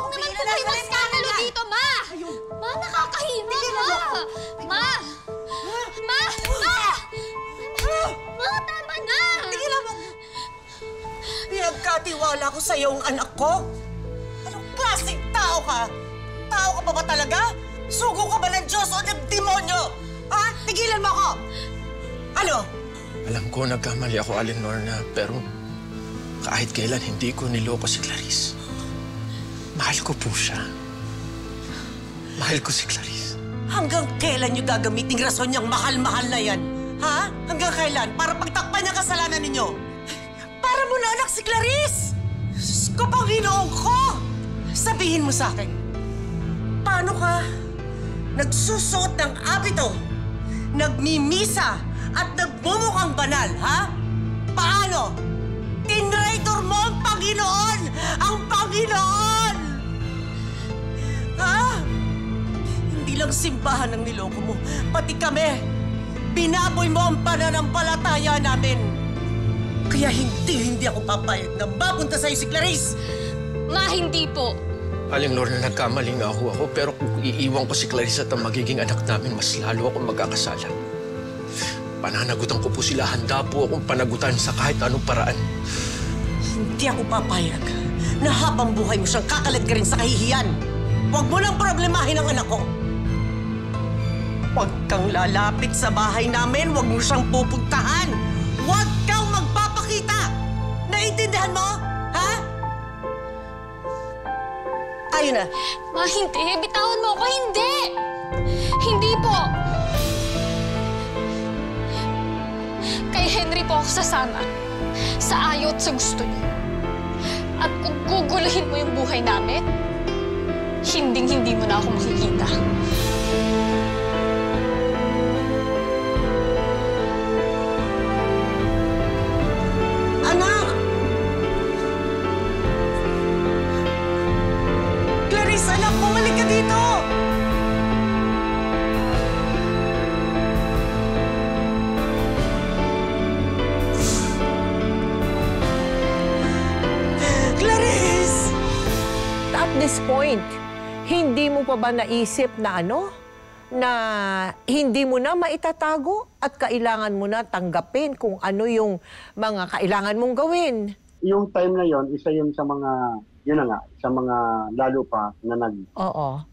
Huwag naman po kayo magskandalo dito, Ma! Ma, nakakahiya, Ma! Ma! Ma! Ma! Ma, tama na! Tigilan mo! Pinagkatiwala ko sa iyo ang anak ko. Anong klaseng tao ka? Tao ka pa ba talaga? Sugo ka ba ng Diyos o ng demonyo? Ha? Tigilan mo ako! Ano? Alam ko nagkamali ako, Aling Lorna, pero kahit kailan hindi ko niloko si Clarice. Mahal ko po siya. Mahal ko si Clarice. Hanggang kailan niyo gagamiting rason niyang mahal-mahal na yan? Ha? Hanggang kailan? Para pagtakpan niya kasalanan ninyo? Para mo na anak si Clarice! Diyos ko, Panginoon ko! Sabihin mo sa akin, paano ka nagsusuot ng abito, nagmimisa, at nagbumukhang banal, ha? Paano? Tinraitor mo ang Panginoon! Ang Panginoon! Ha? Hindi lang simbahan ang niloko mo, pati kami. Binaboy mo ang pananampalataya namin. Kaya hindi ako papayag na mapunta sa'yo si Clarice. Ma, hindi po. Aling Lorna, nagkamali nga ako, pero kung iiwan ko si Clarice at ang magiging anak namin, mas lalo akong magkakasala. Pananagutan ko po sila. Handa po akong panagutan sa kahit anong paraan. Hindi ako papayag na habang buhay mo siyang kakalat ka rin sa kahihiyan. Huwag mo nang problemahin ang anak ko. Huwag kang lalapit sa bahay namin. Huwag mo siyang pupuntahan. Huwag kang magpapakita. Naiintindihan mo? Ha? Ayun na. Ma, hindi. Bitawan mo ako. Hindi! Hindi po! Kay Henry po ako sasama. Sa ayaw at sa gusto niyo. At kung guguluhin mo yung buhay namin, hinding-hindi mo na ako makikita. Anak! Clarice, anak, bumalik ka dito! Clarice! At this point, hindi mo pa ba naisip na na hindi mo na maitatago at kailangan mo na tanggapin kung ano yung mga kailangan mong gawin? Yung time na yon, isa yun sa mga, yun na nga, sa mga lalo pa na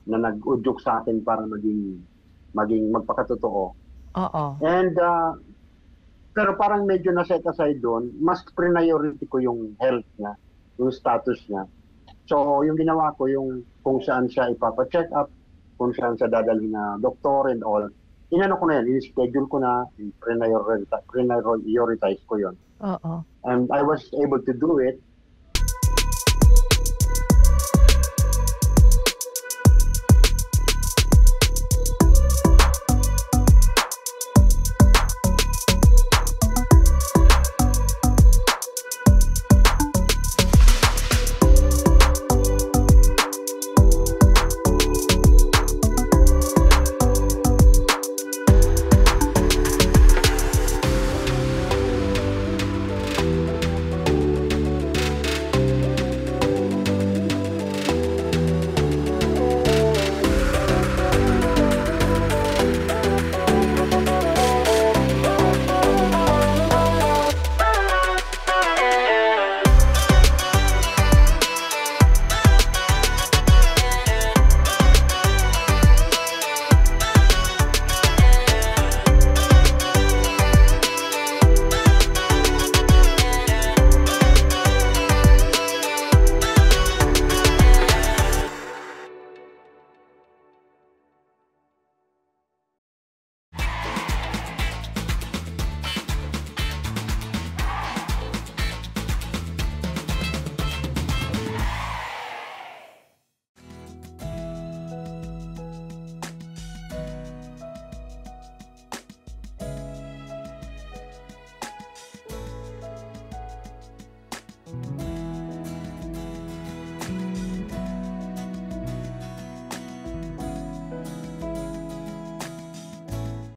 nag-udyok sa akin para maging magpakatotoo. Oo. And, pero parang medyo na-set aside doon, mas priority ko yung health niya, yung status niya. So, yung ginawa ko, yung kung saan siya ipapa-check up, kung saan siya dadalhin na doktor and all, inano ko na yan, in-schedule ko na, prioritize ko yon. Oo. And I was able to do it